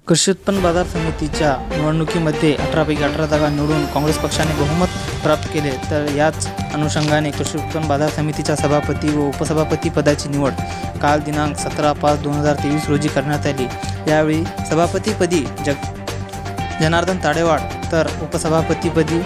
कृषी उत्पन्न बाजार समितीच्या निवडणुकीमध्ये 18पैकी 18 जागा निवडून काँग्रेस पक्षाने बहुमत प्राप्त केले. तर याच अनुषंगाने कृषी उत्पन्न बाजार समितीच्या सभापती व उपसभापती पदाची निवड काल दिनांक 17/5/2023 रोजी करण्यात आली. यावेळी सभापतीपदी जनार्दन ताडेवाड तर उपसभापतीपदी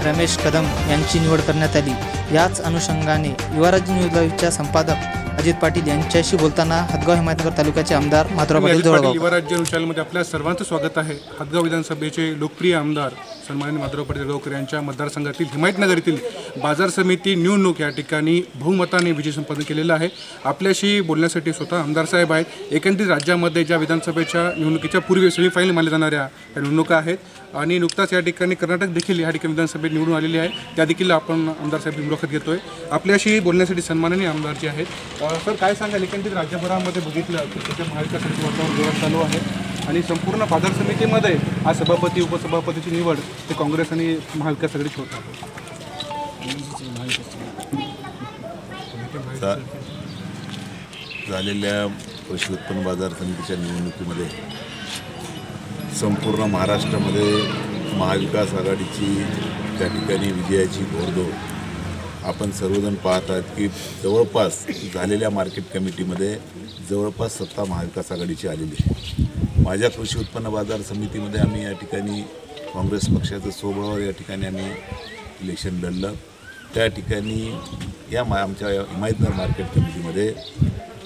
रमेश कदम यांची निवड करण्यात आली. याच अनुषंगाने युवाराज्य न्यूज लाईव्हच्या संपादक अजित पाटील यांच्याशी बोलताना हदगाव हिमायतनगर तालुक्याचे आमदार माधुराव पाटील जवळगाव. युवराज्य न्यूज चॅनलमध्ये आपल्या सर्वांचं स्वागत आहे. हदगाव विधानसभेचे लोकप्रिय आमदार सन्माननीय माधुराव पाटील जळगावकर यांच्या मतदारसंघातील हिमायतनगर येथील बाजार समिती निवडणूक या ठिकाणी बहुमताने विजय संपादन केलेला आहे. आपल्याशी बोलण्यासाठी स्वतः आमदार साहेब आहेत. एकंदरीत राज्यामध्ये ज्या विधानसभेच्या निवडणुकीच्या पूर्वी सेमीफायनल मानल्या जाणाऱ्या या निवडणुका आहेत आणि नुकताच या ठिकाणी कर्नाटक देखील या ठिकाणी विधानसभेत निवडून आलेली आहे. त्या देखील आपण आमदार साहेब मुलाखत घेतोय. आपल्याशी बोलण्यासाठी सन्माननीय आमदार जे आहेत, सर काय सांगाल, एकंदरीत राज्यभरामध्ये बघितलं तर महाविकासाचे वातावरण जोरात चालू आहे आणि संपूर्ण बाजार समितीमध्ये आज सभापती उपसभापतीची निवड ते काँग्रेस आणि महाविकास आघाडीची होत आहे. झालेल्या कृषी उत्पन्न बाजार समितीच्या निवडणुकीमध्ये संपूर्ण महाराष्ट्रामध्ये महाविकास आघाडीची त्या ठिकाणी विजयाची घोडदौड आपण सर्वजण पाहत आहात की जवळपास झालेल्या मार्केट कमिटीमध्ये जवळपास सत्ता महाविकास आघाडीची आलेली आहे. माझ्या कृषी उत्पन्न बाजार समितीमध्ये आम्ही या ठिकाणी काँग्रेस पक्षाचं स्वबळावर या ठिकाणी आम्ही इलेक्शन लढलं. त्या ठिकाणी आमच्या हिमायतनगर मार्केट कमिटीमध्ये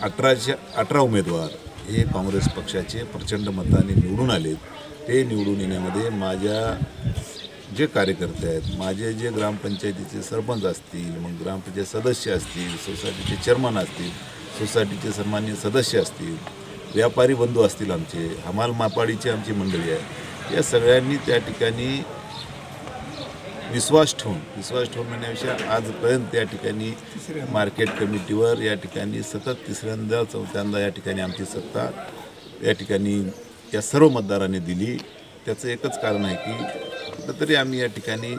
18चे 18 उमेदवार हे काँग्रेस पक्षाचे प्रचंड मताने निवडून आले. ते निवडून येण्यामध्ये माझ्या जे कार्यकर्ते आहेत, माझे जे ग्रामपंचायतीचे सरपंच असतील, मग ग्रामपंचायत सदस्य असतील, सोसायटीचे चेअरमन असतील, सोसायटीचे सन्माननीय सदस्य असतील, व्यापारी बंधू असतील, आमचे हमाल मापाडीची आमची मंडळी आहे, या सगळ्यांनी त्या ठिकाणी विश्वास ठेवून म्हणण्यापेक्षा आजपर्यंत त्या ठिकाणी मार्केट कमिटीवर या ठिकाणी सतत तिसऱ्यांदा चौथ्यांदा या ठिकाणी आमची सत्ता या ठिकाणी या सर्व मतदारांनी दिली. त्याचं एकच कारण आहे की कुठंतरी आम्ही या ठिकाणी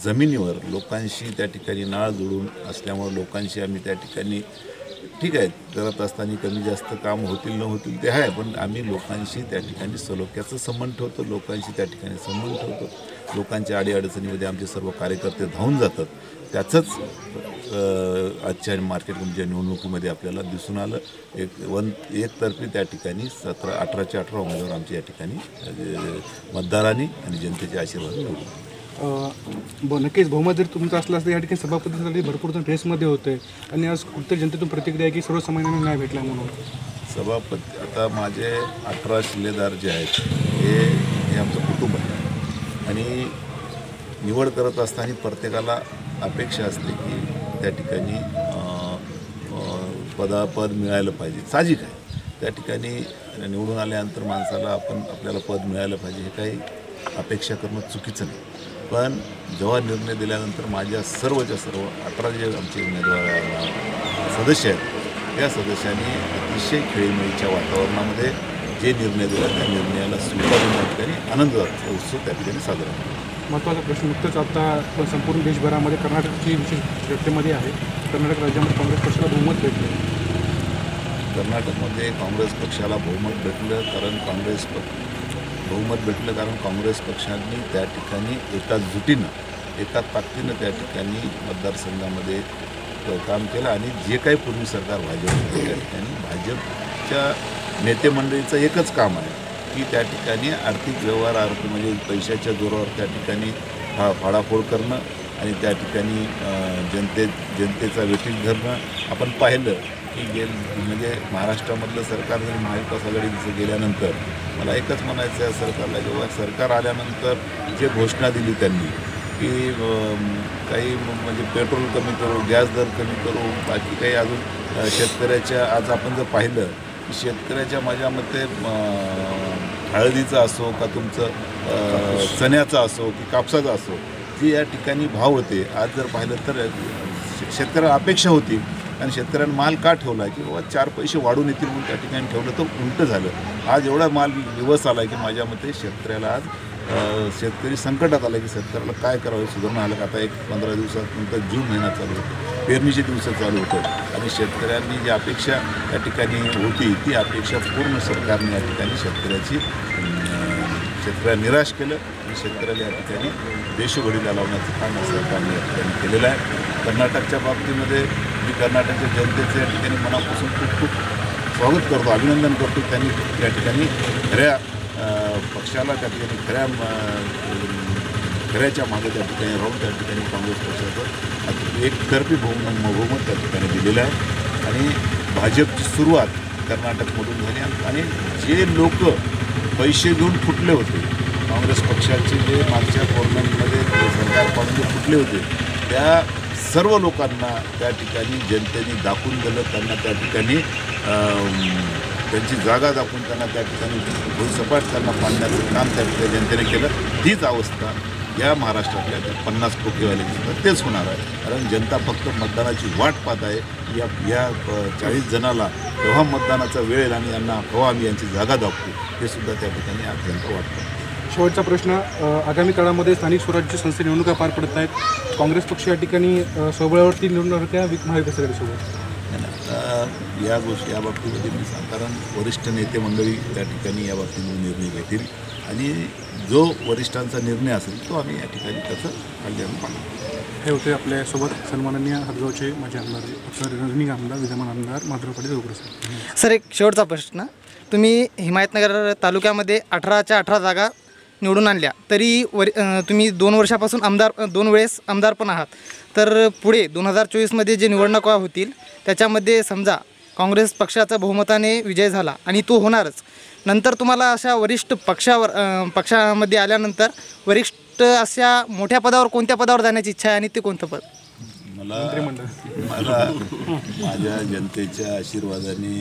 जमिनीवर लोकांशी त्या ठिकाणी नाळ जोडून असल्यामुळे लोकांशी आम्ही त्या ठिकाणी ठीक आहे करत असताना कमी जास्त काम होतील न होतील ते आहे, पण आम्ही लोकांशी त्या ठिकाणी सलोख्याचा संबंध ठेवतो, लोकांशी त्या ठिकाणी संबंध ठेवतो. लोकांच्या अडीअडचणीमध्ये आमचे सर्व कार्यकर्ते धावून जातात. त्याचंच आजच्या मार्केट कमिटीच्या निवडणुकीमध्ये आपल्याला दिसून आलं. एकतर्फी त्या ठिकाणी 18चे 18 उमेदवार आमच्या या ठिकाणी मतदारांनी आणि जनतेच्या आशीर्वाद निवडून. नक्कीच बहुमत जर तुमचं असलं असतं या ठिकाणी सभापतीसाठी भरपूर जण रेसमध्ये होते आणि आज कुठे जनतेतून प्रतिक्रिया आहे की सर्वसामान्यांना न्याय भेटला म्हणून. सभापती आता माझे 18 शिलेदार जे आहेत हे आमचं कुटुंब आहे आणि निवड करत असताना प्रत्येकाला अपेक्षा असते की त्या ठिकाणी पद मिळायला पाहिजे. साहजिक आहे, त्या ठिकाणी निवडून आल्यानंतर माणसाला आपल्याला पद मिळायला पाहिजे हे काही अपेक्षा करणं चुकीचं नाही. पण जेव्हा निर्णय दिल्यानंतर माझ्या सर्वच्या सर्व 18 जे आमचे उमेदवार सदस्य आहेत त्या सदस्यांनी अतिशय खेळीमेळीच्या वातावरणामध्ये जे निर्णय दिला त्या निर्णयाला स्वीकारून त्या ठिकाणी आनंदाचा उत्सव त्या ठिकाणी साजरा केला. महत्त्वाचा प्रश्न नुकतंच आता संपूर्ण देशभरामध्ये कर्नाटकची विशेष चर्चेमध्ये आहे. कर्नाटक राज्यामध्ये काँग्रेस पक्षाला बहुमत भेटलं. कर्नाटकमध्ये काँग्रेस पक्षाला बहुमत भेटलं कारण काँग्रेस पक्षांनी त्या ठिकाणी एका जुटीनं एका ताकदीनं त्या ठिकाणी मतदारसंघामध्ये काम केलं आणि जे काही पूर्वी सरकार भाजप होते त्या ठिकाणी भाजपच्या नेते मंडळीचं एकच काम आहे की त्या ठिकाणी आर्थिक व्यवहार म्हणजे पैशाच्या जोरावर त्या ठिकाणी फाडाफोड करणं आणि त्या ठिकाणी जनतेचा वेठीस धरणं. आपण पाहिलं की म्हणजे महाराष्ट्रामधलं सरकार जरी महाविकास आघाडीचं गेल्यानंतर मला एकच म्हणायचं आहे सरकारला, जेव्हा सरकार आल्यानंतर जे घोषणा दिली त्यांनी की काही म्हणजे पेट्रोल कमी करू, गॅस दर कमी करू, बाकी काही अजून शेतकऱ्याच्या आज आपण जर पाहिलं की शेतकऱ्याच्या माझ्या मते हळदीचा असो का तुमचं चण्याचा असो की कापसाचा असो जे या ठिकाणी भाव होते, आज जर पाहिलं तर शेतकऱ्याला अपेक्षा होती आणि शेतकऱ्यांना माल का ठेवला की बाबा 4 पैसे वाढून येतील म्हणून त्या ठिकाणी ठेवलं तर उलटं झालं. आज एवढा माल दिवस आला की माझ्या मते शेतकऱ्याला आज शेतकरी संकटात आला की शेतकऱ्याला काय करावं सुधारणा आलं का आता एक 15 दिवसानंतर जून महिना चालू होतो, पेरणीचे दिवस चालू होतं आणि शेतकऱ्यांनी जी अपेक्षा त्या ठिकाणी होती ती अपेक्षा पूर्ण सरकारने या ठिकाणी शेतकऱ्याला निराश केलं आणि शेतकऱ्याला या ठिकाणी देशोघडीला लावण्याचं काम सरकारने या ठिकाणी केलेलं आहे. कर्नाटकच्या बाबतीमध्ये मी कर्नाटकच्या जनतेचं या ठिकाणी मनापासून खूप खूप स्वागत करतो, अभिनंदन करतो. त्यांनी या ठिकाणी खऱ्या पक्षाला त्या ठिकाणी खऱ्याच्या मागे त्या ठिकाणी राहून त्या ठिकाणी काँग्रेस पक्षाचं एकतर्फी बहुमत त्या ठिकाणी दिलेलं आहे आणि भाजपची सुरुवात कर्नाटकमधून झाली आणि जे लोक पैसे घेऊन फुटले होते काँग्रेस पक्षाचे, जे मागच्या गव्हर्नमेंटमध्ये सरकार पाडून जे फुटले होते त्या सर्व लोकांना त्या ठिकाणी जनतेने दाखवून दिलं. त्यांना त्या ठिकाणी त्यांची जागा दाखवून त्यांना त्या ठिकाणी भुईसपाट त्यांना पाडण्याचं काम त्या ठिकाणी जनतेने केलं. हीच अवस्था या महाराष्ट्रातल्या 50 कोटीवाल्यांची तेच होणार आहे. कारण जनता फक्त मतदानाची वाट पाहत आहे. या 40 जणाला केव्हा मतदानाचा वेळ येईल आणि यांना केव्हा आम्ही यांची जागा दाखवू हे सुद्धा त्या ठिकाणी आज जनता वाट पाहते. शेवटचा प्रश्न, आगामी काळामध्ये स्थानिक स्वराज्य संस्थे निवडणुका पार पडत आहेत. काँग्रेस पक्ष या ठिकाणी स्वबळावरती निवडणार होत्या महाविकास आघाडीसोबत. या बाबतीमध्ये मी कारण वरिष्ठ नेते मंडळी त्या ठिकाणी या बाबतीमध्ये निर्णय घेतील आणि जो वरिष्ठांचा निर्णय असेल तो आम्ही या ठिकाणी त्याचं खाली आम्ही पाहू. हे होते आपल्यासोबत सन्माननीय हदगावचे माजी आमदार रनिंग आमदार विद्यमान आमदार माधुराव पाटील देवकर. सर, एक शेवटचा प्रश्न. तुम्ही हिमायतनगर तालुक्यामध्ये 18च्या 18 जागा निवडून आणल्या, तरी तुम्ही 2 वर्षापासून 2 वेळेस आमदार पण आहात. तर पुढे 2024मध्ये जे निवडणुका होतील त्याच्यामध्ये समजा काँग्रेस पक्षाचा बहुमताने विजय झाला आणि तो होणारच, नंतर तुम्हाला अशा वरिष्ठ पक्षामध्ये आल्यानंतर वरिष्ठ अशा मोठ्या पदावर कोणत्या पदावर जाण्याची इच्छा आहे आणि ते कोणतं पद? मला माझ्या जनतेच्या आशीर्वादाने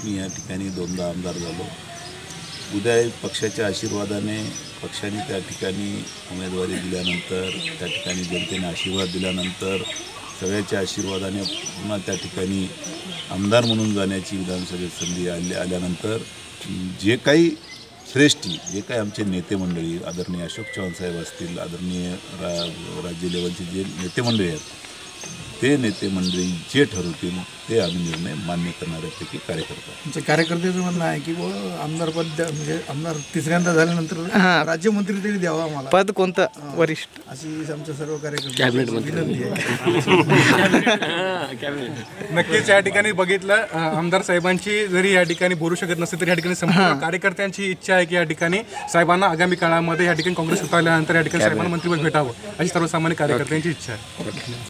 मी या ठिकाणी 2दा आमदार झालो. उद्या पक्षाच्या आशीर्वादाने पक्षाने त्या ठिकाणी उमेदवारी दिल्यानंतर त्या ठिकाणी जनतेने आशीर्वाद दिल्यानंतर सगळ्याच्या आशीर्वादाने पुन्हा त्या ठिकाणी आमदार म्हणून जाण्याची विधानसभेत संधी आल्यानंतर जे काही श्रेष्ठी जे काही आमचे नेते मंडळी आदरणीय अशोक चव्हाण साहेब असतील, आदरणीय राज्य लेवलचे जे नेते मंडळी आहेत ते नेते मंडळी जे ठरवतील ते आम्ही निर्णय मान्य करणाऱ्यापैकी कार्यकर्ता. आमच्या कार्यकर्त्याचं म्हणणं आहे की आमदार पद म्हणजे आमदार तिसऱ्यांदा झाल्यानंतर राज्यमंत्री तरी द्यावा आम्हाला. पद कोणतं वरिष्ठ अशी आमच्या सर्व कार्यकर्ते विनंती आहे. नक्कीच या ठिकाणी बघितलं आमदार साहेबांची जरी या ठिकाणी बोलू शकत नसते तरी या ठिकाणी संपूर्ण कार्यकर्त्यांची इच्छा आहे की या ठिकाणी साहेबांना आगामी काळामध्ये या ठिकाणी काँग्रेस सुटाल्यानंतर या ठिकाणी साहेबांना मंत्रिपद भेटावं अशी सर्वसामान्य कार्यकर्त्यांची इच्छा आहे.